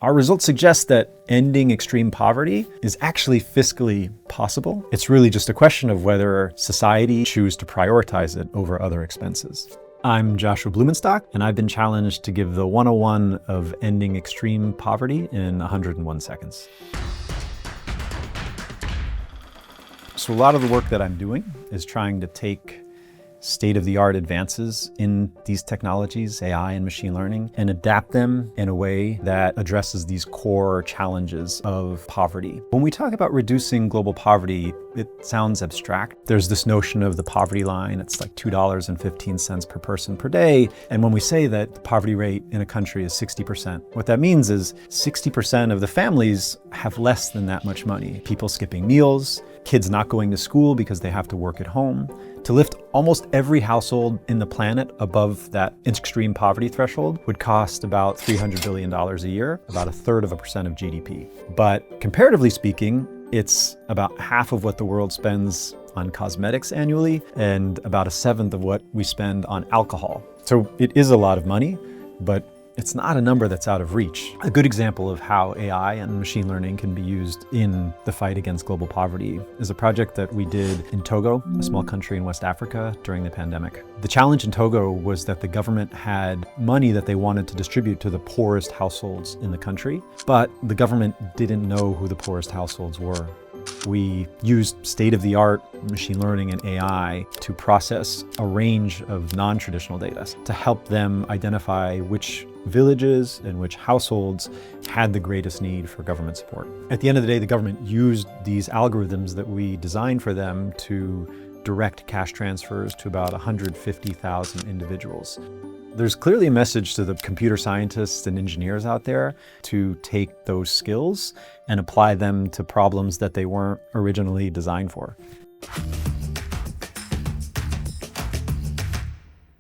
Our results suggest that ending extreme poverty is actually fiscally possible. It's really just a question of whether society chooses to prioritize it over other expenses. I'm Joshua Blumenstock, and I've been challenged to give the 101 of ending extreme poverty in 101 seconds. So a lot of the work that I'm doing is trying to take state-of-the-art advances in these technologies, AI and machine learning, and adapt them in a way that addresses these core challenges of poverty. When we talk about reducing global poverty, it sounds abstract. There's this notion of the poverty line. It's like $2.15 per person per day. And when we say that the poverty rate in a country is 60%, what that means is 60% of the families have less than that much money. People skipping meals, kids not going to school because they have to work at home. To lift almost every household in the planet above that extreme poverty threshold would cost about $300 billion a year, about 1/3% of GDP. But comparatively speaking, it's about half of what the world spends on cosmetics annually and about 1/7 of what we spend on alcohol. So it is a lot of money, but it's not a number that's out of reach. A good example of how AI and machine learning can be used in the fight against global poverty is a project that we did in Togo, a small country in West Africa, during the pandemic. The challenge in Togo was that the government had money that they wanted to distribute to the poorest households in the country, but the government didn't know who the poorest households were. We used state-of-the-art machine learning and AI to process a range of non-traditional data to help them identify which villages and which households had the greatest need for government support. At the end of the day, the government used these algorithms that we designed for them to direct cash transfers to about 150,000 individuals. There's clearly a message to the computer scientists and engineers out there to take those skills and apply them to problems that they weren't originally designed for.